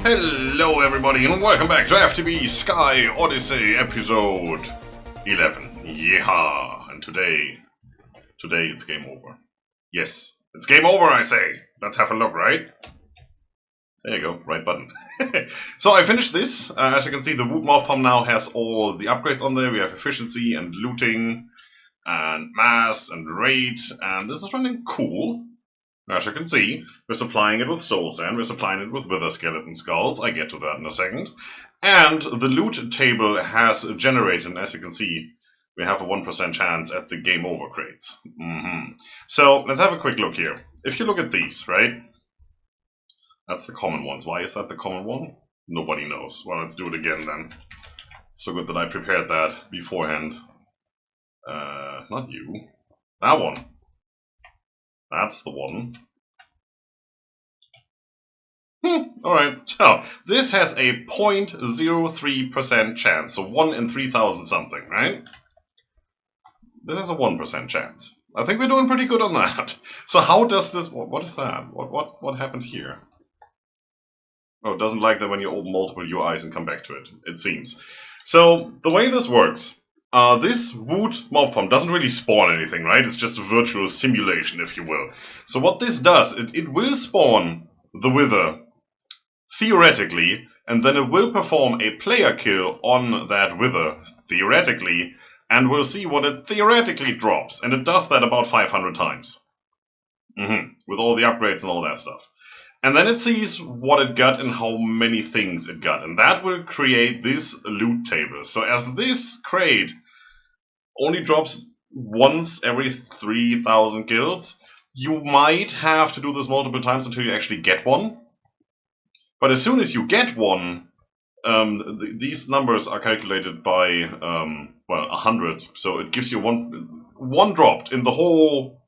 Hello everybody and welcome back to FTB Sky Odyssey episode 11. Yeah, and today it's game over. Yes, it's game over I say. Let's have a look, right? There you go, right button. So I finished this. As you can see, the Wood Mob Farm now has all the upgrades on there. We have efficiency and looting and mass and raid, and this is running cool. As you can see, we're supplying it with soul sand, we're supplying it with wither skeleton skulls, I get to that in a second. And the loot table has generated, and as you can see, we have a 1% chance at the game over crates. So, let's have a quick look here. If you look at these, right? That's the common ones. Why is that the common one? Nobody knows. Well, let's do it again then. So good that I prepared that beforehand. Not you. That one. That's the one. Alright, so this has a 0.03% chance, so 1 in 3,000 something, right? This has a 1% chance. I think we're doing pretty good on that. So how does this, what is that? What happened here? Oh, it doesn't like that when you open multiple UIs and come back to it, it seems. So, the way this works, this wood mob farm doesn't really spawn anything, right? It's just a virtual simulation, if you will. So what this does, it will spawn the wither, theoretically, and then it will perform a player kill on that wither, theoretically, and we'll see what it theoretically drops. And it does that about 500 times. With all the upgrades and all that stuff. And then it sees what it got and how many things it got. And that will create this loot table. So as this crate only drops once every 3,000 kills, you might have to do this multiple times until you actually get one. But as soon as you get one, these numbers are calculated by, well, 100. So it gives you one dropped in the whole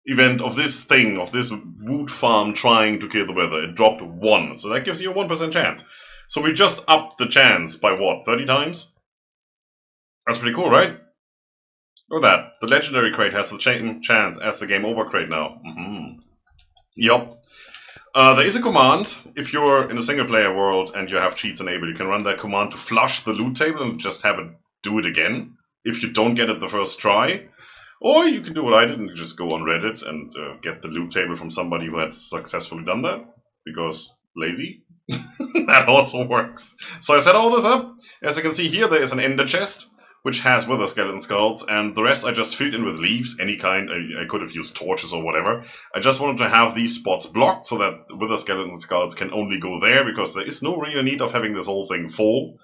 event of this thing, of this wood farm trying to kill the wither. It dropped 1, so that gives you a 1% chance. So we just upped the chance by what, 30 times? That's pretty cool, right? Look at that. The legendary crate has the same chance as the game over crate now. Yup. There is a command, if you're in a single player world and you have cheats enabled, you can run that command to flush the loot table and just have it do it again if you don't get it the first try. Or you can do what I did and just go on Reddit and get the loot table from somebody who had successfully done that, because lazy. That also works. So I set all this up. As you can see here, there is an ender chest, which has wither skeleton skulls, and the rest I just filled in with leaves, any kind. I could have used torches or whatever. I just wanted to have these spots blocked so that the wither skeleton skulls can only go there, because there is no real need of having this whole thing full,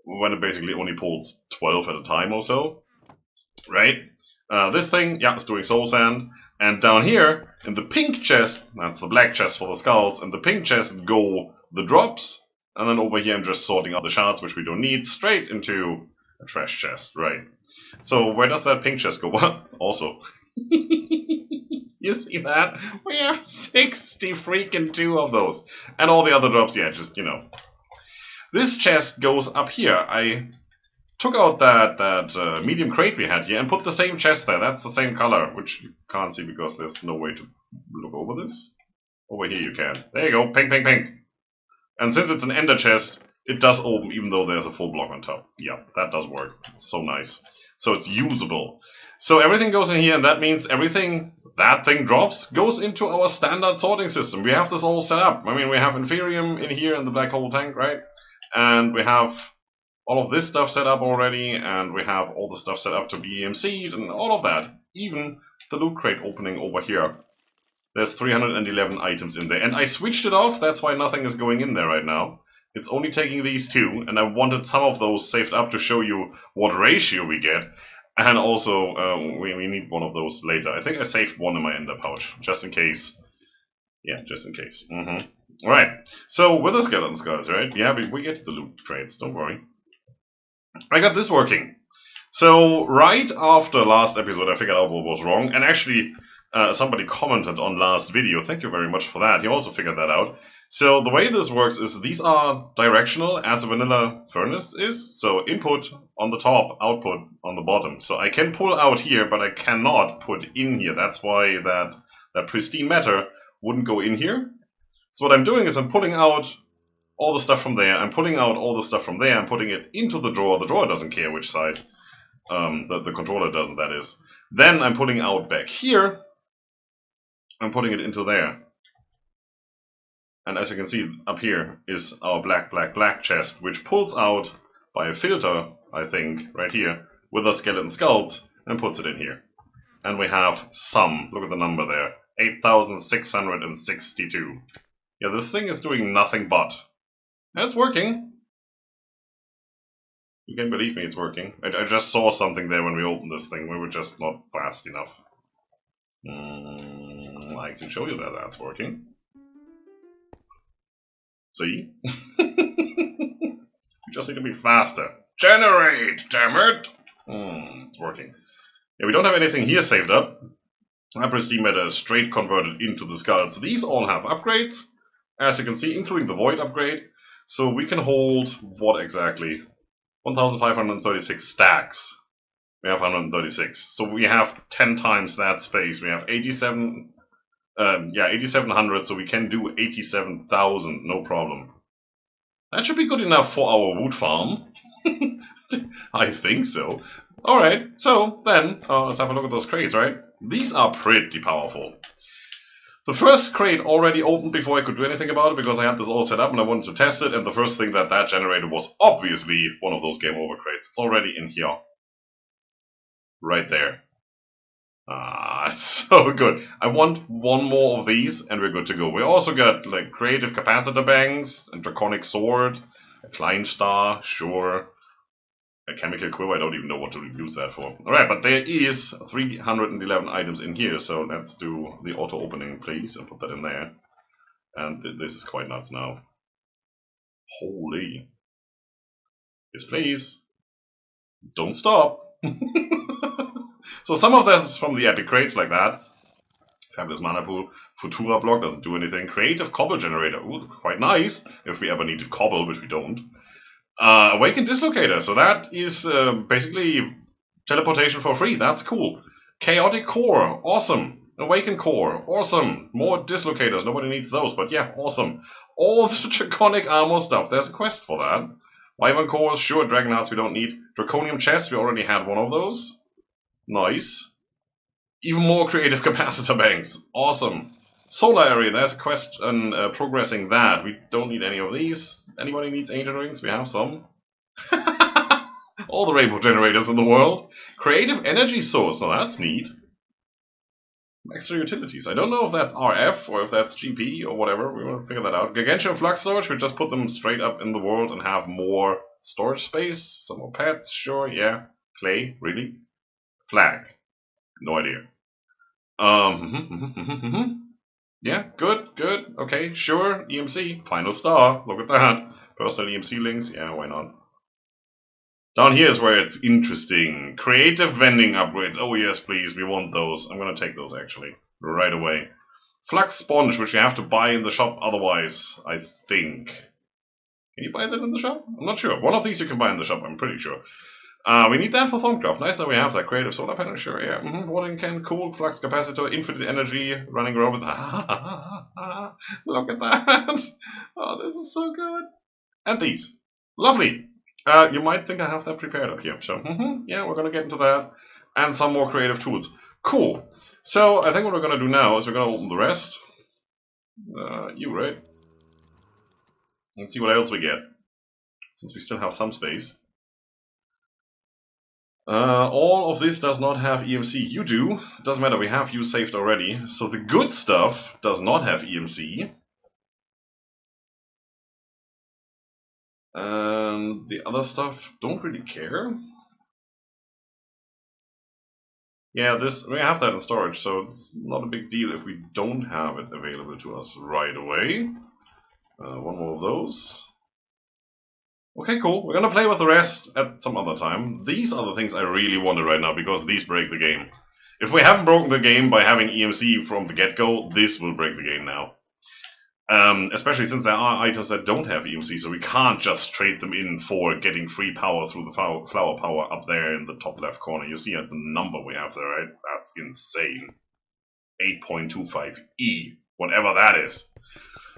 when it basically only pulls 12 at a time or so. Right? This thing, yeah, is doing soul sand. And down here, in the pink chest, that's the black chest for the skulls, and the pink chest go the drops. And then over here I'm just sorting out the shards, which we don't need, straight into a trash chest, right? So where does that pink chest go? What? Also. You see that? We have 60 freaking 2 of those. And all the other drops, yeah, just, you know. This chest goes up here. I took out that medium crate we had here and put the same chest there. That's the same color, which you can't see because there's no way to look over this. Over here you can. There you go, pink, pink, pink. And since it's an ender chest, it does open even though there's a full block on top. Yeah, that does work. It's so nice. So it's usable. So everything goes in here, and that means everything that thing drops goes into our standard sorting system. We have this all set up. I mean, we have Inferium in here in the black hole tank, right? And we have all of this stuff set up already, and we have all the stuff set up to be EMC'd and all of that. Even the loot crate opening over here. There's 311 items in there. And I switched it off, that's why nothing is going in there right now. It's only taking these 2, and I wanted some of those saved up to show you what ratio we get. And also, we need one of those later. I think I saved one in my ender pouch, just in case. Yeah, just in case. Alright, so wither skeleton skulls, right? Yeah, we get to the loot crates, don't worry. I got this working. So, right after last episode, I figured out what was wrong. And actually, somebody commented on last video. Thank you very much for that. He also figured that out. So, the way this works is these are directional, as a vanilla furnace is. So, input on the top, output on the bottom. So, I can pull out here, but I cannot put in here. That's why that pristine matter wouldn't go in here. So, what I'm doing is I'm pulling out all the stuff from there. I'm pulling out all the stuff from there. I'm putting it into the drawer. The drawer doesn't care which side. The controller doesn't, that is. Then I'm pulling out back here. I'm putting it into there. And as you can see, up here is our black chest, which pulls out by a filter, I think, right here, with the skeleton skulls, and puts it in here. And we have some, look at the number there, 8,662. Yeah, this thing is doing nothing but. And it's working. You can believe me, it's working. I just saw something there when we opened this thing. We were just not fast enough. I can show you that that's working. See? You just need to be faster. Generate, damn it! It's working. Yeah, we don't have anything here saved up. Steam Matter is straight converted into the skulls. These all have upgrades, as you can see, including the Void upgrade. So we can hold, what exactly? 1,536 stacks. We have 136. So we have 10 times that space. We have 8,700, so we can do 87,000, no problem. That should be good enough for our wood farm. I think so. Alright, so then, let's have a look at those crates, right? These are pretty powerful. The first crate already opened before I could do anything about it, because I had this all set up and I wanted to test it, and the first thing that generated was obviously one of those game over crates. It's already in here. Right there. It's so good. I want one more of these and we're good to go. We also got like creative capacitor banks, a draconic sword, a Kleinstar, sure. A chemical quiver, I don't even know what to use that for. Alright, but there is 311 items in here, so let's do the auto opening please and put that in there. And this is quite nuts now. Holy. Yes please. Don't stop. So some of this is from the epic crates like that. Fabulous mana pool. Futura block doesn't do anything. Creative cobble generator. Ooh, quite nice. If we ever needed cobble, which we don't. Awakened dislocator. So that is basically teleportation for free. That's cool. Chaotic core. Awesome. Awakened core. Awesome. More dislocators. Nobody needs those, but yeah, awesome. All the draconic armor stuff. There's a quest for that. Wyvern cores. Sure. Dragon hearts we don't need. Draconium chests. We already had one of those. Nice. Even more creative capacitor banks. Awesome. Solar area, there's a quest on progressing that. We don't need any of these. Anybody needs angel rings? We have some. All the rainbow generators in the world. Creative energy source, now that's neat. Extra utilities. I don't know if that's RF or if that's GP or whatever. We want to figure that out. Gargantuan flux storage, we just put them straight up in the world and have more storage space. Some more pets, sure, yeah. Clay, really? Flag. No idea. Yeah, good. Okay, sure. EMC. Final star. Look at that. Personal EMC links. Yeah, why not? Down here is where it's interesting. Creative vending upgrades. Oh, yes, please. We want those. I'm going to take those, actually. Right away. Flux sponge, which you have to buy in the shop otherwise, I think. Can you buy that in the shop? I'm not sure. One of these you can buy in the shop, I'm pretty sure. We need that for Thorncraft. Nice that we have that. Creative solar panel, sure, yeah. Watering can, cool, flux capacitor, infinite energy, running robot. Look at that. Oh, this is so good. And these. Lovely. You might think I have that prepared up here. So, yeah, we're going to get into that. And some more creative tools. Cool. So, I think what we're going to do now is we're going to open the rest. You, right? And see what else we get. Since we still have some space. All of this does not have EMC. You do. Doesn't matter, we have you saved already. So the good stuff does not have EMC. And the other stuff don't really care. Yeah, we have that in storage, so it's not a big deal if we don't have it available to us right away. One more of those. Okay, cool. We're gonna play with the rest at some other time. These are the things I really wanted right now, because these break the game. If we haven't broken the game by having EMC from the get-go, this will break the game now. Especially since there are items that don't have EMC, so we can't just trade them in for getting free power through the flower power up there in the top left corner. You see the number we have there, right? That's insane. 8.25 E, whatever that is.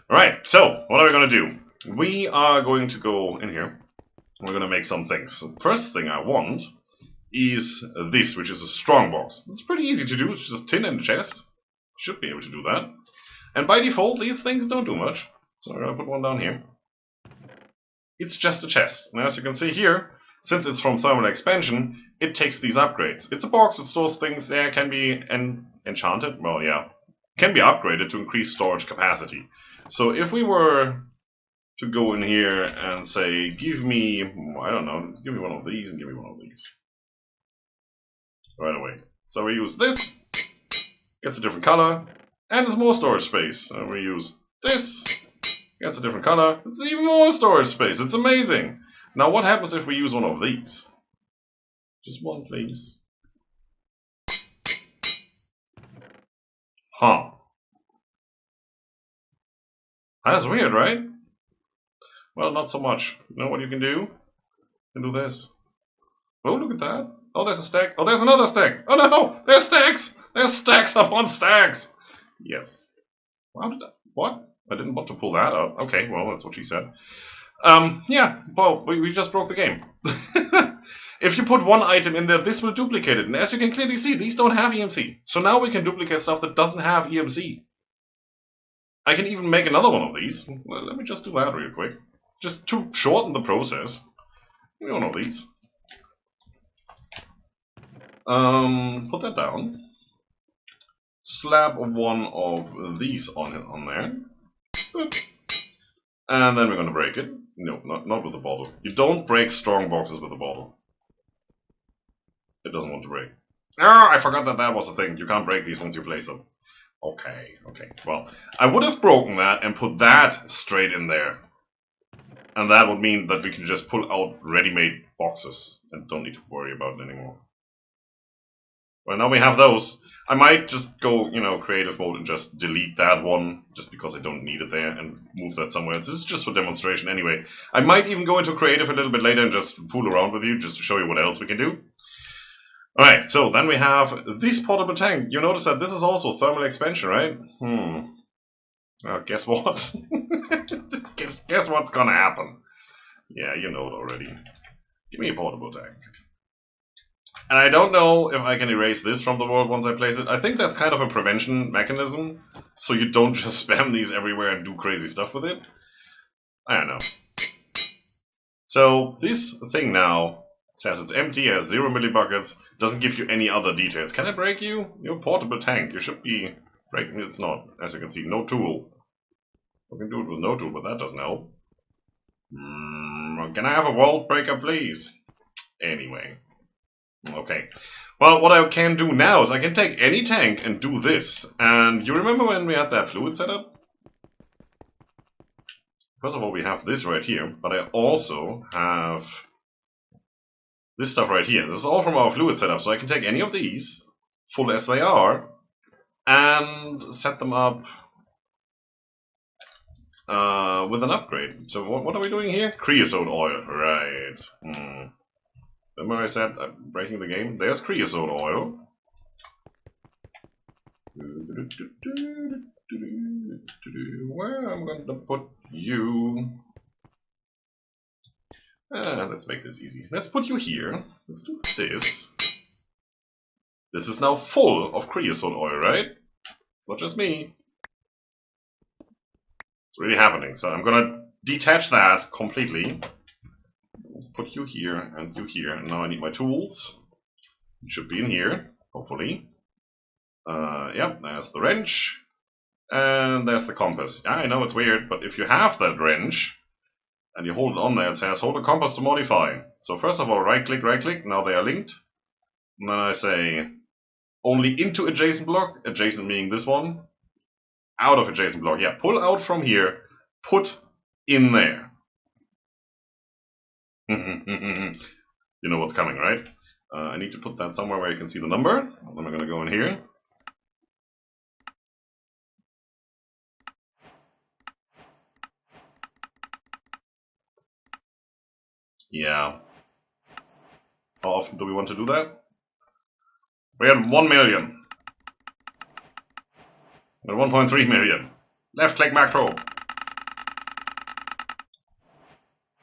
Alright, so what are we gonna do? we are going to go in here. We're going to make some things. So the first thing I want is this, which is a strong box. It's pretty easy to do. It's just tin and a chest. Should be able to do that. And by default, these things don't do much. So I'm going to put one down here. It's just a chest. And as you can see here, since it's from thermal expansion, it takes these upgrades. It's a box that stores things there, can be enchanted. Well, yeah. Can be upgraded to increase storage capacity. So if we were to go in here and say, give me, I don't know, give me one of these and give me one of these. Right away. So we use this, gets a different color, and it's more storage space. And we use this, gets a different color, it's even more storage space. It's amazing. Now what happens if we use one of these? Just one, please. Huh. That's weird, right? Well, not so much. You know what you can do? You can do this. Oh, look at that. Oh, there's a stack. Oh, there's another stack. Oh no! There's stacks! There's stacks upon stacks! Yes. How did that? What? I didn't want to pull that out. Okay, well, that's what she said. Yeah, well, we just broke the game. If you put one item in there, this will duplicate it. And as you can clearly see, these don't have EMC. So now we can duplicate stuff that doesn't have EMC. I can even make another one of these. Well, let me just do that real quick. Just to shorten the process. Give me one of these. Put that down. Slap one of these on there. Good. And then we're going to break it. No, not with the bottle. You don't break strong boxes with a bottle. It doesn't want to break. Ah, I forgot that was a thing. You can't break these once you place them. Okay. Well, I would have broken that and put that straight in there. And that would mean that we can just pull out ready-made boxes and don't need to worry about it anymore. Well, now we have those. I might just go, creative mode and just delete that one, just because I don't need it there, and move that somewhere. This is just for demonstration anyway. I might even go into creative a little bit later and just fool around with you, just to show you what else we can do. Alright, so then we have this portable tank. You notice that this is also thermal expansion, right? Guess what? guess what's gonna happen? Yeah, you know it already. Give me a portable tank. And I don't know if I can erase this from the world once I place it. I think that's kind of a prevention mechanism, so you don't just spam these everywhere and do crazy stuff with it. I don't know. So this thing now says it's empty, has 0 millibuckets, doesn't give you any other details. Can I break you? You're a portable tank. You should be breaking it. It's not. As you can see, no tool. We can do it with no tool, but that doesn't help. Can I have a vault breaker, please? Anyway. Okay. Well, what I can do now is I can take any tank and do this. And you remember when we had that fluid setup? First of all, we have this right here, but I also have this stuff right here. This is all from our fluid setup, so I can take any of these, full as they are, and set them up with an upgrade. So what are we doing here? Creosote oil, right. Remember I said I'm breaking the game? There's creosote oil. Where I'm going to put you? Let's make this easy. Let's put you here. Let's do this. This is now full of creosote oil, right? It's not just me. It's really happening. So I'm going to detach that completely. Put you here and you here. And now I need my tools. It should be in here, hopefully. Yep, there's the wrench. And there's the compass. Yeah, I know it's weird, but if you have that wrench and you hold it on there, it says hold the compass to modify. So first of all, right click, now they are linked. And then I say only into adjacent block, adjacent meaning this one. Out of adjacent block, yeah, pull out from here, put in there. You know what's coming, right? I need to put that somewhere where you can see the number. Then I'm going to go in here. Yeah. How often do we want to do that? We had 1 million. And 1.3 million. Left click macro.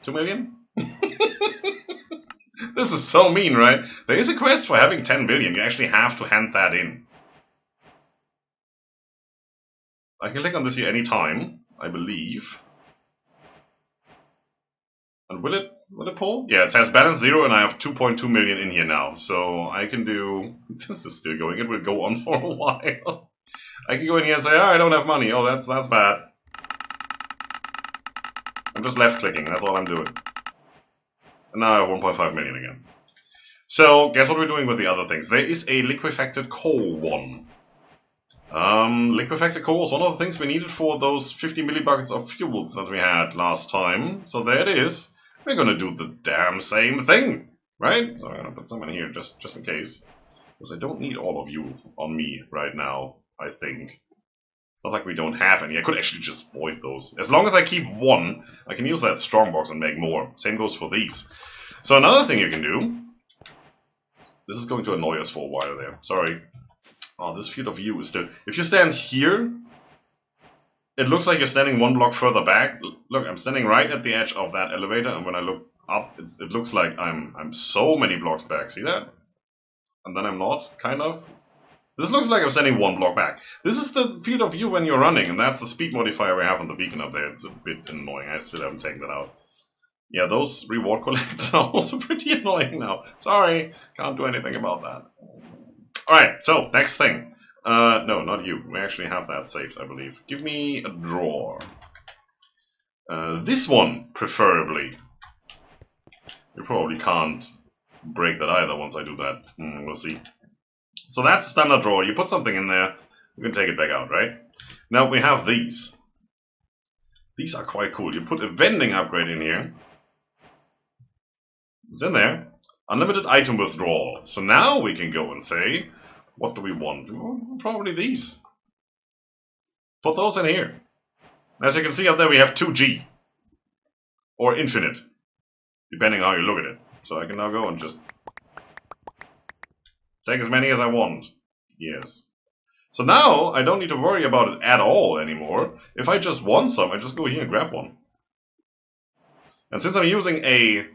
2 million? This is so mean, right? There is a quest for having 10 billion. You actually have to hand that in. I can click on this here anytime, I believe. And will it pull? Yeah, it says balance 0 and I have 2.2 million in here now. So I can do, this is still going, it will go on for a while. I can go in here and say, oh, I don't have money. Oh, that's bad. I'm just left clicking, that's all I'm doing. And now I have 1.5 million again. So, guess what we're doing with the other things? There is a liquefacted coal one. Liquefacted coal is one of the things we needed for those 50 millibuckets of fuels that we had last time. So there it is. We're gonna do the damn same thing, right? So I'm gonna put some in here just in case. Because I don't need all of you on me right now, I think. It's not like we don't have any. I could actually just void those. As long as I keep one, I can use that strongbox and make more. Same goes for these. So another thing you can do. This is going to annoy us for a while there. Sorry. Oh, this field of view is still... If you stand here, it looks like you're standing one block further back. Look, I'm standing right at the edge of that elevator, and when I look up, it looks like I'm so many blocks back. See that? And then I'm not, kind of. This looks like I'm standing one block back. This is the field of view when you're running, and that's the speed modifier we have on the beacon up there. It's a bit annoying. I still haven't taken that out. Yeah, those reward collects are also pretty annoying now. Sorry, can't do anything about that. Alright, so, next thing. No, not you. We actually have that saved, I believe. Give me a drawer. This one, preferably. You probably can't break that either once I do that. We'll see. So that's a standard drawer. You put something in there, you can take it back out, right? Now we have these. These are quite cool. You put a vending upgrade in here. It's in there. Unlimited item withdrawal. So now we can go and say, what do we want? Well, probably these. Put those in here. As you can see up there, we have 2G. Or infinite. Depending on how you look at it. So I can now go and just take as many as I want. Yes. So now I don't need to worry about it at all anymore. If I just want some, I just go here and grab one. And since I'm using a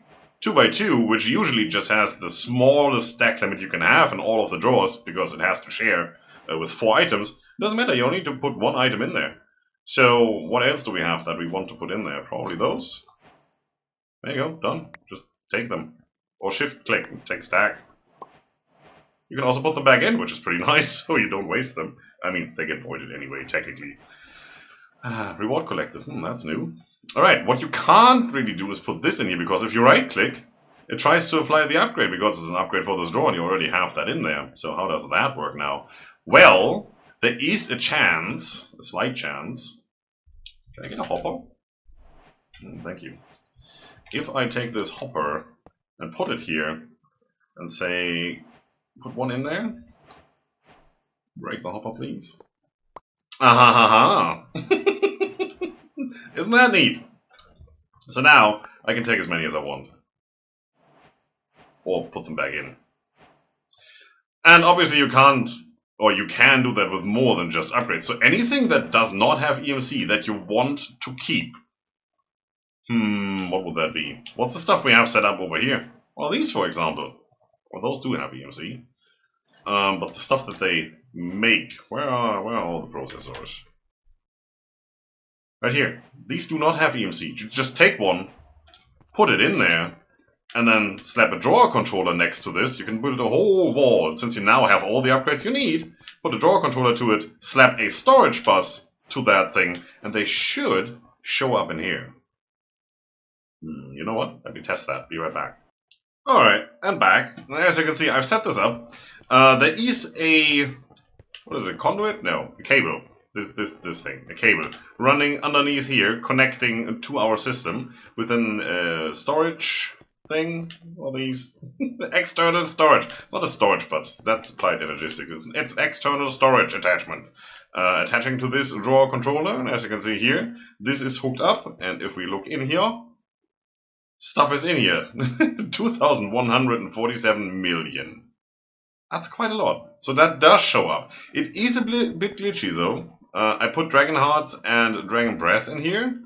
2x2, which usually just has the smallest stack limit you can have in all of the drawers, because it has to share with 4 items, it doesn't matter, you only need to put 1 item in there. So what else do we have that we want to put in there? Probably those. There you go, done. Just take them. Or shift click and take stack. You can also put them back in, which is pretty nice, so you don't waste them. I mean, they get voided anyway, technically. Reward collected, that's new. Alright, what you can't really do is put this in here, because if you right click, it tries to apply the upgrade, because it's an upgrade for this drawer and you already have that in there. So how does that work now? Well, there is a chance, a slight chance. Can I get a hopper? Thank you. If I take this hopper and put it here and say, put one in there. Break the hopper, please. Ah ha ha ha! Isn't that neat? So now I can take as many as I want. Or put them back in. And obviously you can't, or you can do that with more than just upgrades. So anything that does not have EMC that you want to keep. What would that be? What's the stuff we have set up over here? Well, these, for example. Well, those do have EMC. But the stuff that they make, where are all the processors? Right here. These do not have EMC. You just take one, put it in there, and then slap a drawer controller next to this. You can build a whole wall. Since you now have all the upgrades you need, put a drawer controller to it, slap a storage bus to that thing, and they should show up in here. You know what? Let me test that. Be right back. Alright, I'm back. As you can see, I've set this up. There is a... what is it? Conduit? No, a cable. This thing, a cable, running underneath here, connecting to our system with an storage thing. All these external storage. It's not a storage, but that's applied energistics. It's external storage attachment. Attaching to this drawer controller, and as you can see here, this is hooked up. And if we look in here, stuff is in here. 2,147 million. That's quite a lot. So that does show up. It is a bit glitchy though. I put Dragon Hearts and Dragon Breath in here.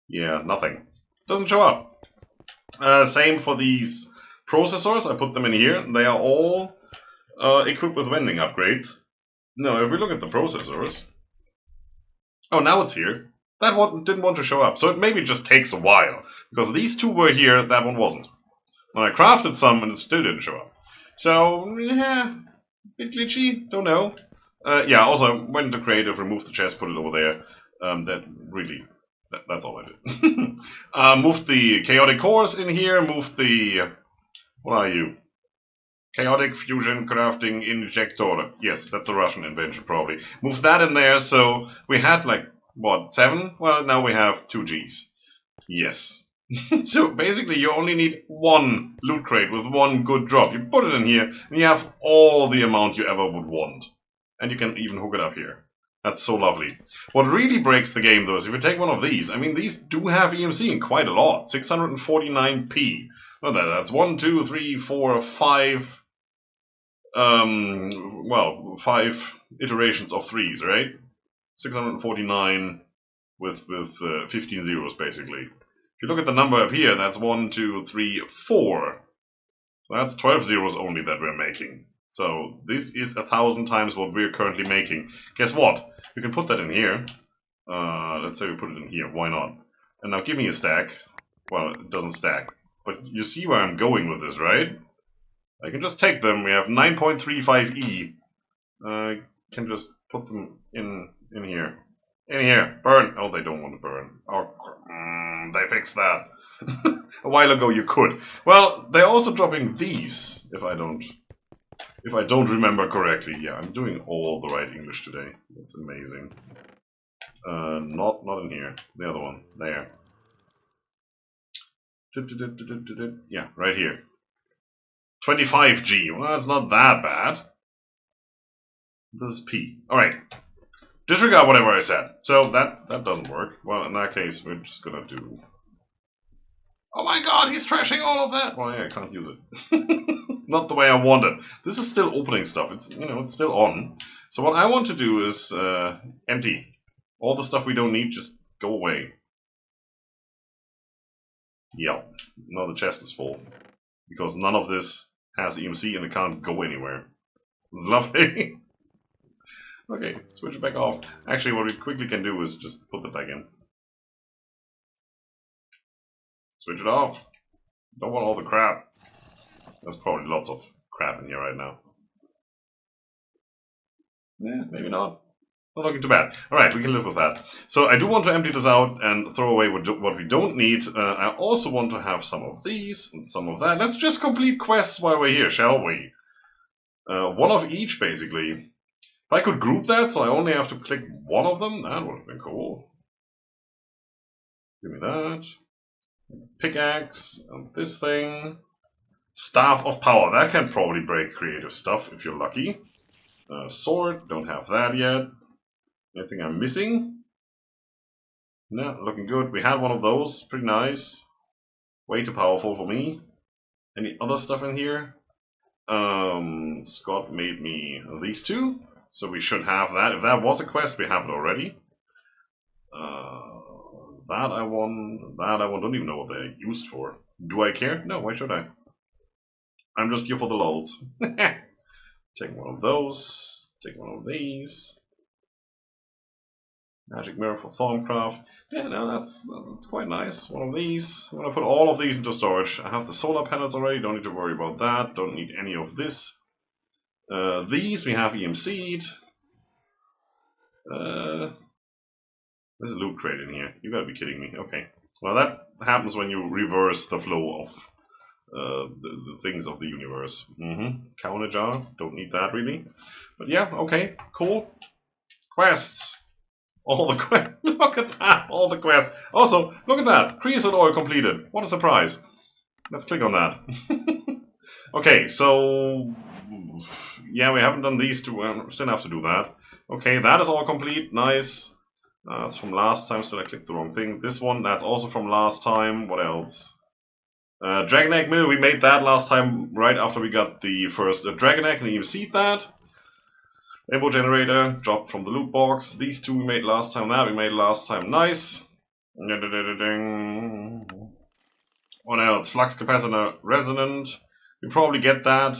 Yeah, nothing. Doesn't show up. Same for these processors. I put them in here. They are all equipped with vending upgrades. No, if we look at the processors... Oh, now it's here. That one didn't want to show up, so it maybe just takes a while. Because these two were here, that one wasn't. When I crafted some, and it still didn't show up. So, yeah, bit glitchy, don't know. Yeah, also, went to creative, removed the chest, put it over there. That's all I did. Moved the chaotic cores in here, moved the... What are you? Chaotic Fusion Crafting Injector. Yes, that's a Russian invention, probably. Moved that in there, so we had, like, what, 7? Well, now we have 2 Gs. Yes. So, basically, you only need 1 loot crate with 1 good drop. You put it in here, and you have all the amount you ever would want. And you can even hook it up here. That's so lovely. What really breaks the game, though, is if you take one of these. I mean, these do have EMC in quite a lot. 649p. Well, that's 1, 2, 3, 4, 5... well, 5 iterations of 3s, right? 649 with 15 zeros, basically. If you look at the number up here, that's 1, 2, 3, 4. So that's 12 zeros only that we're making. So this is 1,000 times what we're currently making. Guess what? We can put that in here. Let's say we put it in here. Why not? And now give me a stack. Well, it doesn't stack. But you see where I'm going with this, right? I can just take them. We have 9.35E. I can just put them in here. In here. Burn. Oh, they don't want to burn. Oh, they fixed that. A while ago you could. Well, they're also dropping these, if I don't remember correctly. Yeah, I'm doing all the right English today. That's amazing. Not in here. The other one. There. Yeah, right here. 25G. Well, it's not that bad. This is P. Alright. Disregard whatever I said. So that doesn't work. Well, in that case, we're just gonna do... Oh my god, he's trashing all of that! Well, yeah, I can't use it. Not the way I want it. This is still opening stuff. It's, it's still on. So what I want to do is empty. All the stuff we don't need, just go away. Yep. Now the chest is full. Because none of this has EMC and it can't go anywhere. It's lovely. Okay, switch it back off. Actually, what we quickly can do is just put it back in. Switch it off. Don't want all the crap. There's probably lots of crap in here right now. Yeah, maybe not. Not looking too bad. Alright, we can live with that. So I do want to empty this out and throw away what we don't need. I also want to have some of these and some of that. Let's just complete quests while we're here, shall we? One of each, basically. If I could group that, so I only have to click one of them, that would have been cool. Give me that. Pickaxe, and this thing. Staff of Power, that can probably break creative stuff if you're lucky. Sword, don't have that yet. Anything I'm missing? No, looking good. We had one of those, pretty nice. Way too powerful for me. Any other stuff in here? Scott made me these two, so we should have that. If that was a quest, we have it already. That I want, don't even know what they're used for. Do I care? No, why should I? I'm just here for the lols. Take one of those, take one of these. Magic mirror for Thorncraft. Yeah, no, that's quite nice. One of these. I'm gonna put all of these into storage. I have the solar panels already, don't need to worry about that. Don't need any of this. These we have EMC'd. There's a loot crate in here. You gotta be kidding me. Okay. Well, that happens when you reverse the flow of the things of the universe. Counter jar. Don't need that really. But yeah, okay, cool. Quests. All the quests. Look at that. All the quests. Also, look at that. Creosote oil completed. What a surprise. Let's click on that. Okay, so yeah, we haven't done these two. We still have to do that. Okay, that is all complete. Nice. That's from last time, so I clicked the wrong thing. This one, that's also from last time. What else? Dragon Egg Mill, we made that last time right after we got the first Dragon Egg, and you see that. Rainbow Generator, dropped from the loot box. These two we made last time, that we made last time. Nice. What else? Flux capacitor resonant. You probably get that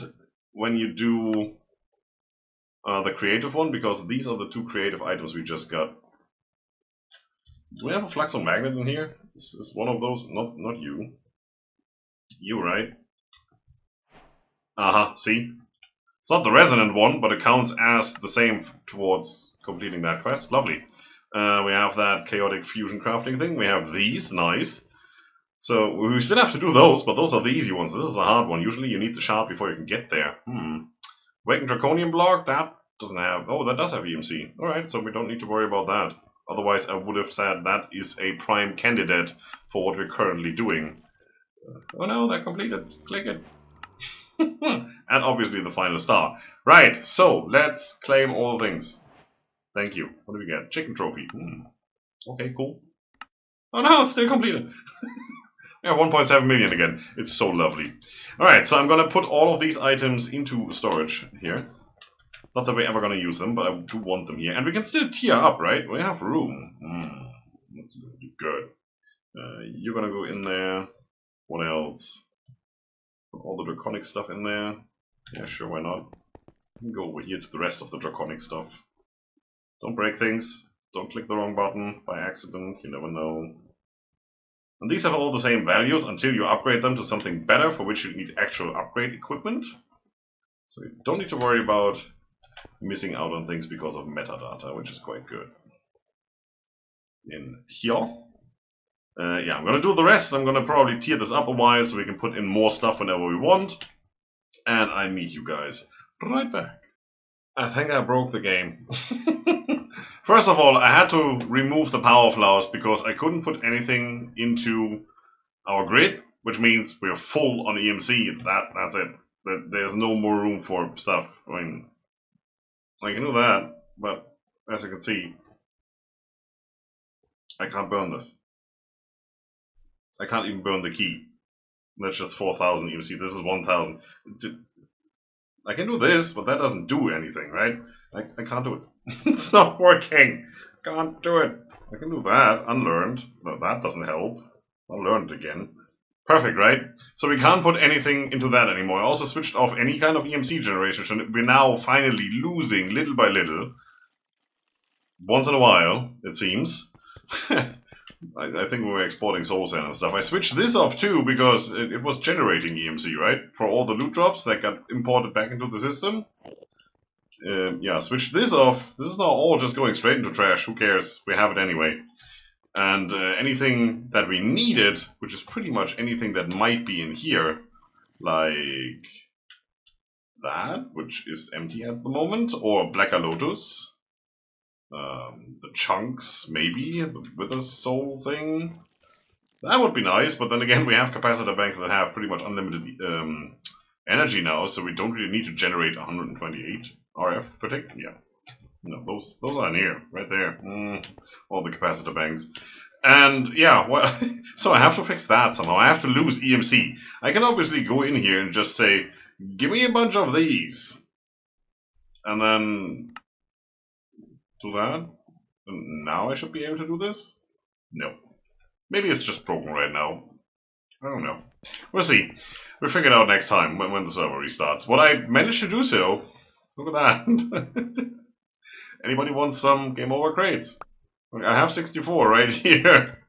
when you do the creative one, because these are the two creative items we just got. Do we have a fluxo magnet in here? This is one of those. Not you. You, right? See? It's not the resonant one, but it counts as the same towards completing that quest. Lovely. We have that chaotic fusion crafting thing. We have these. Nice. So we still have to do those, but those are the easy ones. This is a hard one. Usually you need the shard before you can get there. Awakened Draconian block, that doesn't have... Oh, that does have EMC. Alright, so we don't need to worry about that. Otherwise I would have said that is a prime candidate for what we're currently doing. Oh no, that completed. Click it. And obviously the final star. Right, so let's claim all things. Thank you. What do we get? Chicken trophy. Okay, cool. Oh no, it's still completed. Yeah, 1.7 million again. It's so lovely. Alright, so I'm gonna put all of these items into storage here. Not that we're ever gonna use them, but I do want them here. And we can still tier up, right? We have room. That's gonna be good. You're gonna go in there. What else? Put all the draconic stuff in there. Yeah, sure, why not? You can go over here to the rest of the draconic stuff. Don't break things. Don't click the wrong button by accident. You never know. And these have all the same values until you upgrade them to something better, for which you need actual upgrade equipment. So you don't need to worry about missing out on things because of metadata, which is quite good. In here. Yeah, I'm gonna do the rest. I'm gonna probably tier this up a while so we can put in more stuff whenever we want. And I meet you guys right back. I think I broke the game. First of all, I had to remove the power flowers because I couldn't put anything into our grid, which means we're full on EMC. That's it. There's no more room for stuff. I mean, I can do that, but as you can see, I can't burn this. I can't even burn the key. That's just 4,000 EMC. This is 1,000. I can do this, but that doesn't do anything, right? I can't do it. It's not working. Can't do it. I can do that, unlearned, but that doesn't help. I'll learn it again. Perfect, right? So we can't put anything into that anymore. I also switched off any kind of EMC generation. So we're now finally losing little by little. Once in a while, it seems. I think we were exporting soul sand and stuff. I switched this off too because it was generating EMC, right? For all the loot drops that got imported back into the system. Yeah, switch this off. This is now all just going straight into trash. Who cares? We have it anyway. And anything that we needed, which is pretty much anything that might be in here, like that, which is empty at the moment, or Blacker Lotus. The chunks, maybe, the Wither Soul thing. That would be nice, but then again, we have capacitor banks that have pretty much unlimited energy now, so we don't really need to generate 128 RF per tick. Yeah. No, those are near, right there. All the capacitor banks. And yeah, well, so I have to fix that somehow. I have to lose EMC. I can obviously go in here and just say, give me a bunch of these. And then do that. And now I should be able to do this? No. Maybe it's just broken right now. I don't know. We'll see. We'll figure it out next time when the server restarts. What I managed to do so, look at that. Anybody wants some game over crates? I have 64 right here.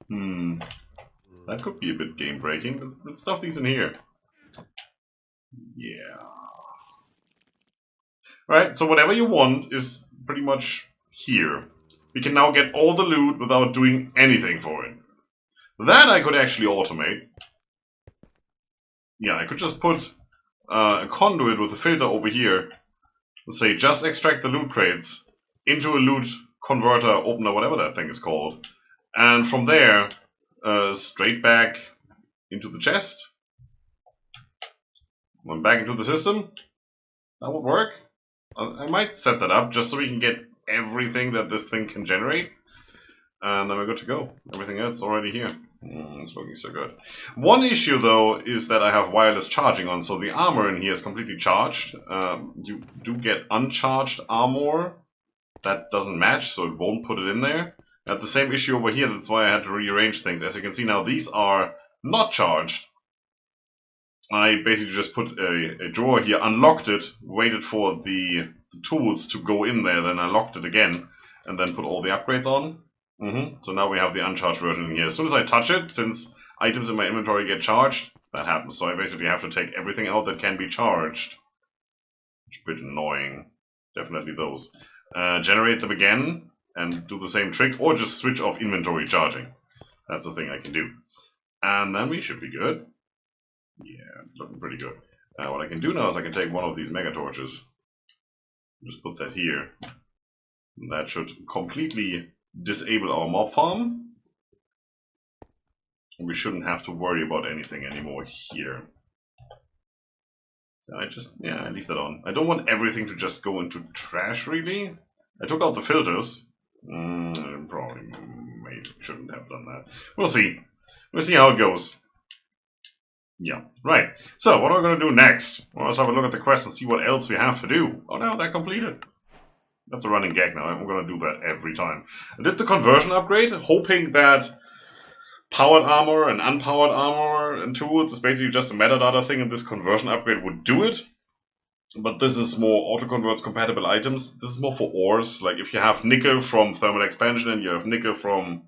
That could be a bit game breaking. Let's stuff these in here. Yeah. Right, so whatever you want is pretty much here. We can now get all the loot without doing anything for it. That I could actually automate. Yeah, I could just put a conduit with a filter over here. Let's say just extract the loot crates into a loot converter, opener, whatever that thing is called. And from there, straight back into the chest. Then back into the system. That would work. I might set that up just so we can get everything that this thing can generate. And then we're good to go. Everything else is already here. It's looking so good. One issue though is that I have wireless charging on, so the armor in here is completely charged. You do get uncharged armor. That doesn't match, so it won't put it in there. I had the same issue over here, that's why I had to rearrange things. As you can see now, these are not charged. I basically just put a drawer here, unlocked it, waited for the tools to go in there, then I locked it again, and then put all the upgrades on. So now we have the uncharged version in here. As soon as I touch it, since items in my inventory get charged, that happens. So I basically have to take everything out that can be charged. Which is a bit annoying. Definitely those. Generate them again, and do the same trick, or just switch off inventory charging. That's the thing I can do. And then we should be good. Yeah, looking pretty good. What I can do now is I can take one of these mega torches. Just put that here. And that should completely disable our mob farm. We shouldn't have to worry about anything anymore here. So I leave that on. I don't want everything to just go into trash, really. I took out the filters. Probably maybe shouldn't have done that. We'll see. We'll see how it goes. Yeah, right. So, what are we going to do next? Well, let's have a look at the quest and see what else we have to do. Oh no, that completed. That's a running gag now. I'm going to do that every time. I did the conversion upgrade, hoping that powered armor and unpowered armor and tools is basically just a metadata thing, and this conversion upgrade would do it. But this is more auto-converts compatible items. This is more for ores. Like if you have nickel from thermal expansion and you have nickel from,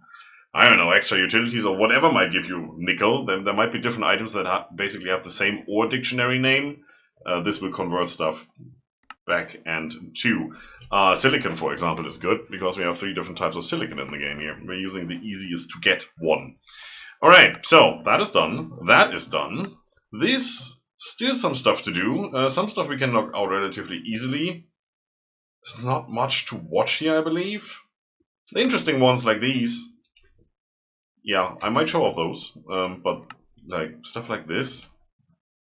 I don't know, extra utilities or whatever might give you nickel, then there might be different items that basically have the same ore dictionary name. This will convert stuff back and to. Silicon, for example, is good because we have 3 different types of silicon in the game here. We're using the easiest to get one. Alright, so that is done. That is done. This, still some stuff to do. Some stuff we can knock out relatively easily. There's not much to watch here, I believe. The interesting ones like these, yeah, I might show off those, but like stuff like this,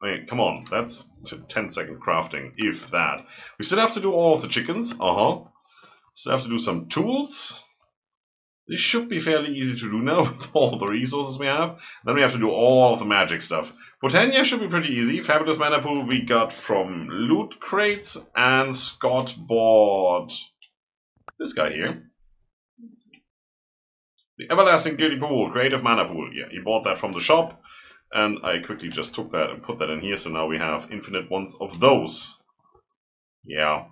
I mean, come on, that's 10-second crafting, if that. We still have to do all of the chickens, Still have to do some tools. This should be fairly easy to do now with all the resources we have. Then we have to do all of the magic stuff. Botania should be pretty easy. Fabulous mana pool we got from loot crates, and Scott bought this guy here. The Everlasting Guilty Pool, Creative Mana Pool. Yeah, he bought that from the shop, and I quickly just took that and put that in here, so now we have infinite ones of those. Yeah,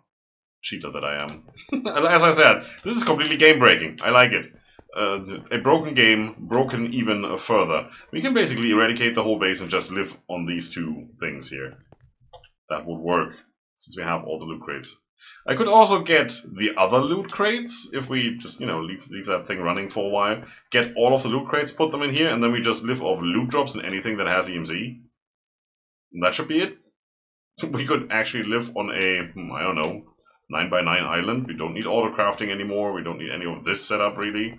cheater that I am. As I said, this is completely game-breaking. I like it. A broken game, broken even further. We can basically eradicate the whole base and just live on these 2 things here. That would work, since we have all the loot crates. I could also get the other loot crates, if we just, leave that thing running for a while. Get all of the loot crates, put them in here, and then we just live off loot drops and anything that has EMZ. And that should be it. We could actually live on a, I don't know, 9x9 island. We don't need auto crafting anymore. We don't need any of this setup, really.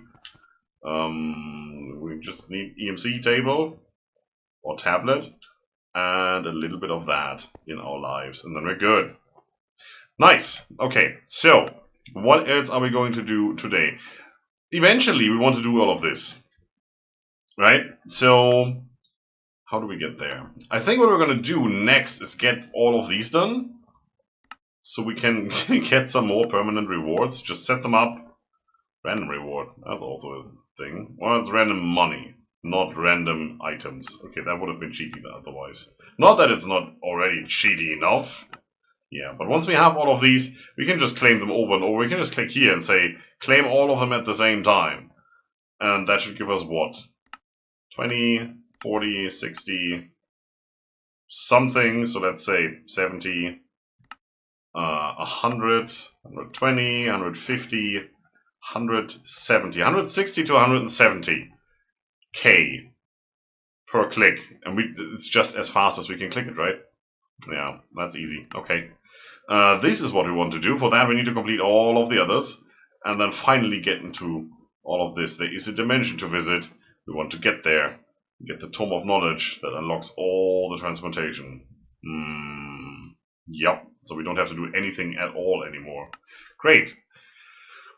We just need EMC table, or tablet, and a little bit of that in our lives, and then we're good. Nice. Okay, so what else are we going to do today? Eventually, we want to do all of this, right? So, how do we get there? I think what we're going to do next is get all of these done, so we can get some more permanent rewards. Just set them up. Random reward. That's also a thing. Well, it's random money, not random items. Okay, that would have been cheaty otherwise. Not that it's not already cheaty enough. Yeah, but once we have all of these, we can just claim them over and over. We can just click here and say, claim all of them at the same time. And that should give us what? 20, 40, 60, something. So let's say 70, 100, 120, 150, 170, 160 to 170 K per click. And it's just as fast as we can click it, right? Yeah, that's easy. Okay. This is what we want to do. For that, we need to complete all of the others, and then finally get into all of this. There is a dimension to visit. We want to get there. Get the Tome of Knowledge that unlocks all the transmutation. Yep. So we don't have to do anything at all anymore. Great.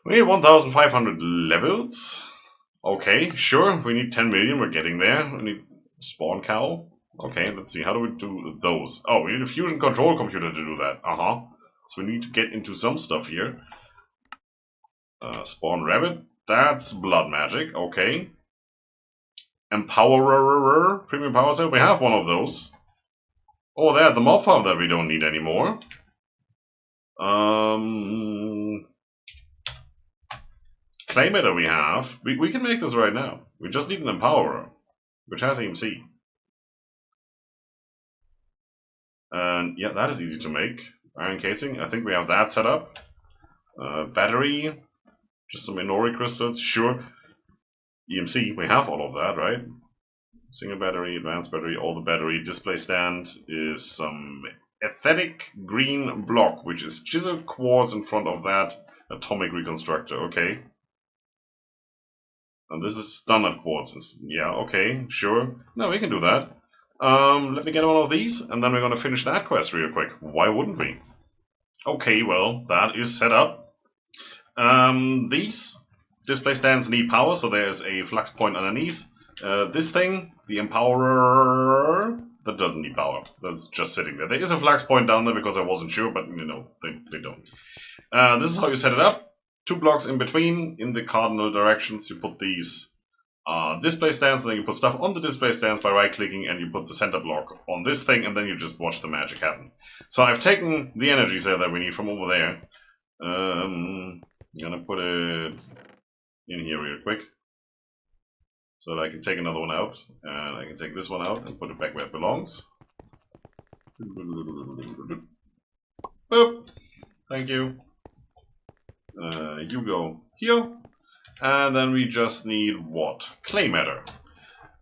We need 1,500 levels. Okay, sure. We need 10 million. We're getting there. We need spawn cow. Okay, let's see, how do we do those? Oh, we need a fusion control computer to do that. So we need to get into some stuff here. Spawn rabbit. That's blood magic, okay. Empowerer, premium power cell, we have one of those. Oh, there's the mob farm that we don't need anymore. Clay meter we have. We can make this right now. We just need an empowerer, which has EMC. And yeah, that is easy to make. Iron casing, I think we have that set up. Battery, just some Inori crystals, sure. EMC, we have all of that, right? Single battery, advanced battery, all the battery. Display stand is some aesthetic green block, which is chiseled quartz in front of that atomic reconstructor, okay. And this is standard quartz, yeah, okay, sure. No, we can do that. Let me get one of these, and then we're gonna finish that quest real quick. Why wouldn't we? Okay, well, that is set up. These display stands need power, so there's a flux point underneath. This thing, the empowerer, that doesn't need power. That's just sitting there. There is a flux point down there because I wasn't sure, but you know, they don't. This is how you set it up. 2 blocks in between, in the cardinal directions, you put these display stands, and then you put stuff on the display stands by right-clicking, and you put the center block on this thing, and then you just watch the magic happen. So I've taken the energy cell that we need from over there. I'm gonna put it in here real quick, so that I can take another one out, and I can take this one out and put it back where it belongs. Boop! Thank you. You go here. And then we just need what? Clay matter.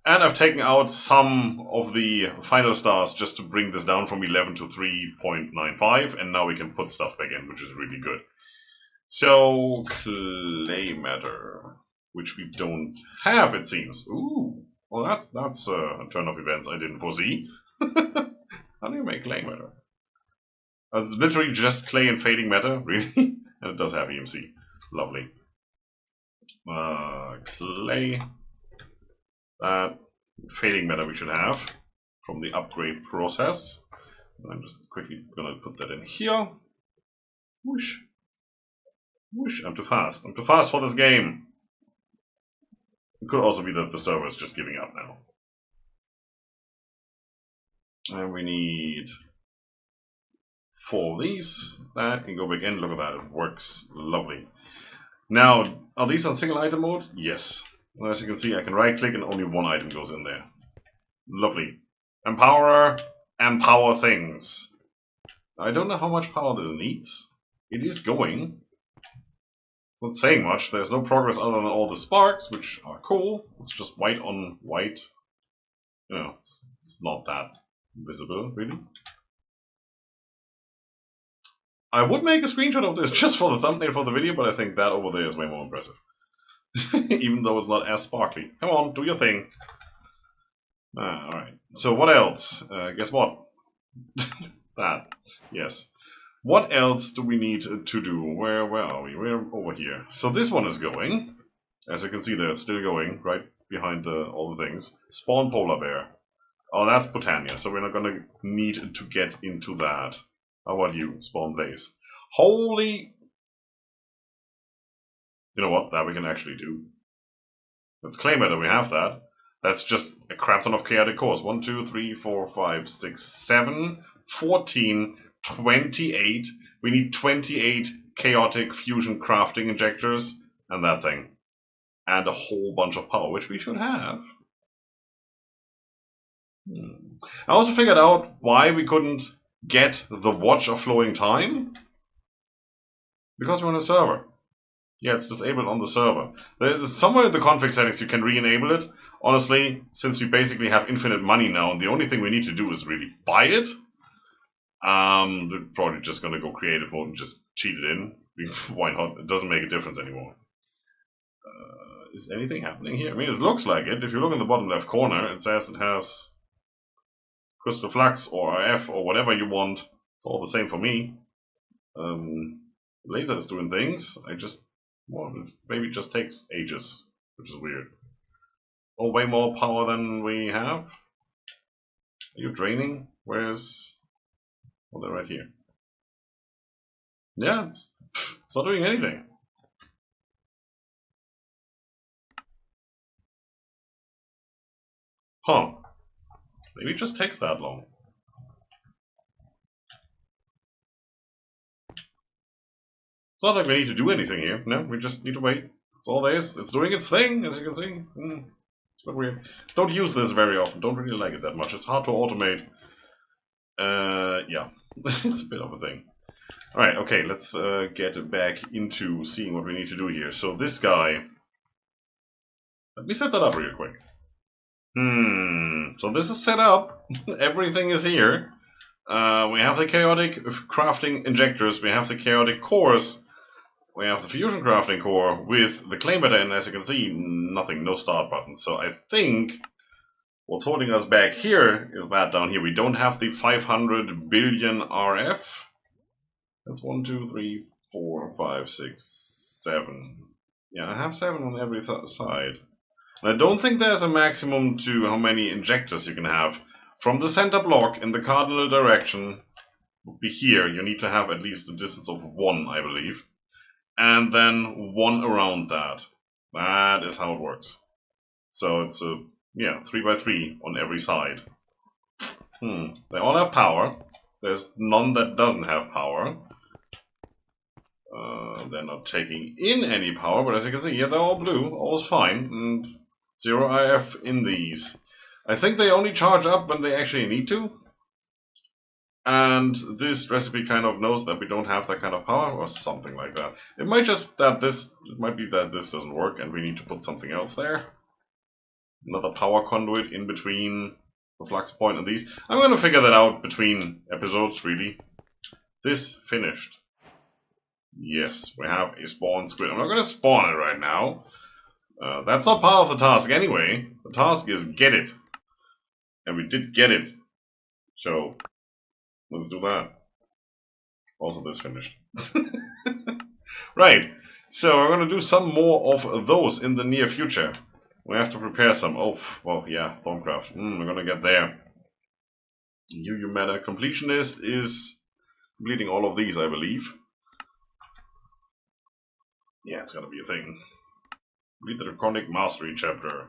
And I've taken out some of the final stars just to bring this down from 11 to 3.95, and now we can put stuff back in, which is really good. So, clay matter, which we don't have, it seems. Ooh, well that's a turn of events I didn't foresee. How do you make clay matter? It's literally just clay and fading matter, really? And it does have EMC. Lovely. Clay. That fading matter we should have from the upgrade process. I'm just quickly gonna put that in here. Whoosh. Whoosh. I'm too fast. I'm too fast for this game. It could also be that the server is just giving up now. And we need 4 of these. That can go back in. Look at that. It works. Lovely. Now, are these on single item mode? Yes. As you can see, I can right click and only one item goes in there. Lovely. Empower. Empower things. I don't know how much power this needs. It is going. It's not saying much. There's no progress other than all the sparks, which are cool. It's just white on white. You know, it's not that visible, really. I would make a screenshot of this just for the thumbnail for the video, but I think that over there is way more impressive. Even though it's not as sparkly. Come on, do your thing. Alright. So what else? Guess what? That. Yes. What else do we need to do? Where are we? We're over here. So this one is going. As you can see there, it's still going, right behind all the things. Spawn polar bear. Oh, that's Botania, so we're not gonna need to get into that. How about you, spawn blaze? Holy... You know what? That we can actually do. Let's claim it, and we have that. That's just a crap ton of chaotic cores. 1, 2, 3, 4, 5, 6, 7, 14, 28. We need 28 chaotic fusion crafting injectors, and that thing. And a whole bunch of power, which we should have. I also figured out why we couldn't get the Watch of Flowing Time. Because we're on a server. Yeah, it's disabled on the server. There's somewhere in the config settings you can re-enable it. Honestly, since we basically have infinite money now, and the only thing we need to do is really buy it, we're probably just gonna go creative mode and just cheat it in. Why not? It doesn't make a difference anymore. Is anything happening here? I mean, it looks like it. If you look in the bottom left corner, it says it has Crystal Flux or RF or whatever you want. It's all the same for me. Laser is doing things. Well, maybe it just takes ages, which is weird. Oh, way more power than we have. Are you draining? Where's... Oh, they're right here. Yeah, it's not doing anything. Huh. Maybe it just takes that long. It's not like we need to do anything here. No, we just need to wait. That's all there is. It's doing its thing, as you can see. It's a bit weird. Don't use this very often. Don't really like it that much. It's hard to automate. Yeah. It's a bit of a thing. Alright, okay, let's get back into seeing what we need to do here. So this guy... Let me set that up real quick. So this is set up. Everything is here. We have the chaotic crafting injectors. We have the chaotic cores. We have the fusion crafting core with the claim button, and as you can see, nothing, no start button. So I think what's holding us back here is that down here we don't have the 500 billion RF. That's 1, 2, 3, 4, 5, 6, 7. Yeah, I have 7 on every side. And I don't think there's a maximum to how many injectors you can have. From the center block in the cardinal direction would be here. You need to have at least a distance of 1, I believe. And then 1 around that. That is how it works. So it's a, yeah, 3 by 3 on every side. They all have power. There's none that doesn't have power. They're not taking in any power, but as you can see, yeah, they're all blue, all's fine, and 0 IF in these. I think they only charge up when they actually need to. And this recipe kind of knows that we don't have that kind of power, or something like that. It might be that this doesn't work and we need to put something else there. Another power conduit in between the flux point and these. I'm going to figure that out between episodes, really. This finished. Yes, we have a spawn squid. I'm not going to spawn it right now. That's not part of the task anyway. The task is get it. And we did get it. So, let's do that. Also, this finished. Right. So, we're going to do some more of those in the near future. We have to prepare some. Oh, well, yeah, Thorncraft. We're going to get there. You Meta Completionist is completing all of these, I believe. Yeah, it's going to be a thing. Complete the Draconic Mastery chapter.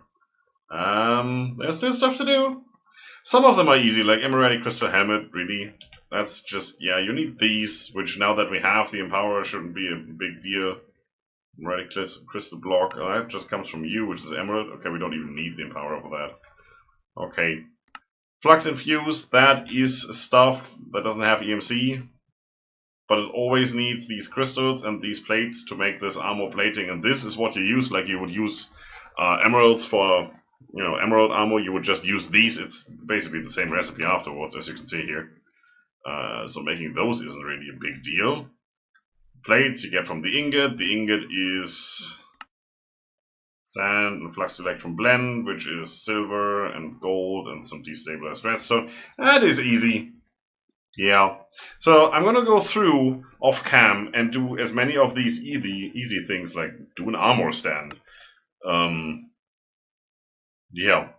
There's still stuff to do. Some of them are easy, like Emeraldic Crystal Helmet, really. That's just, yeah, you need these, which now that we have the Empower shouldn't be a big deal. Emeraldic Crystal Block, that just comes from you, which is Emerald. Okay, we don't even need the Empower for that. Okay. Flux Infuse, that is stuff that doesn't have EMC. But it always needs these crystals and these plates to make this armor plating, and this is what you use, like you would use emeralds for, you know, emerald armor. You would just use these. It's basically the same recipe afterwards, as you can see here. So making those isn't really a big deal. Plates you get from the ingot. The ingot is sand and flux electron blend, which is silver and gold and some destabilized redstone. That is easy. Yeah, so I'm gonna go through off cam and do as many of these easy things, like do an armor stand. Yeah,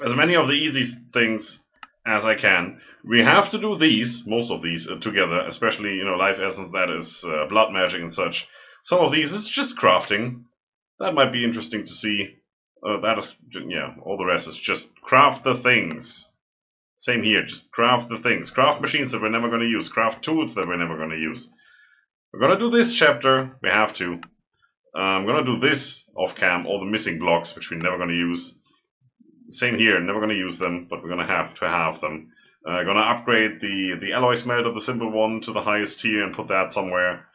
as many of the easy things as I can. We have to do these, most of these together, especially, you know, Life Essence, that is blood magic and such. Some of these is just crafting. That might be interesting to see. That is, yeah, all the rest is just craft the things. Same here, just craft the things. Craft machines that we're never going to use. Craft tools that we're never going to use. We're going to do this chapter. We have to. I'm going to do this off cam. All the missing blocks, which we're never going to use. Same here, never going to use them, but we're going to have them. Going to upgrade the alloy smelt of the simple one to the highest tier and put that somewhere.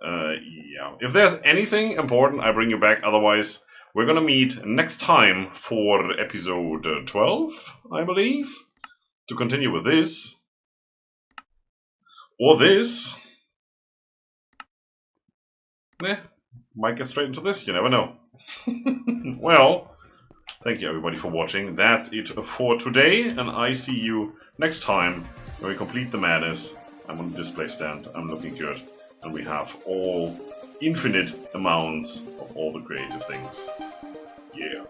Yeah. If there's anything important, I bring you back. Otherwise, we're going to meet next time for episode 12, I believe. To continue with this, or this, might get straight into this, you never know. Well, thank you everybody for watching, that's it for today, and I see you next time when we complete the madness. I'm on the display stand, I'm looking good, and we have all infinite amounts of all the creative things. Yeah.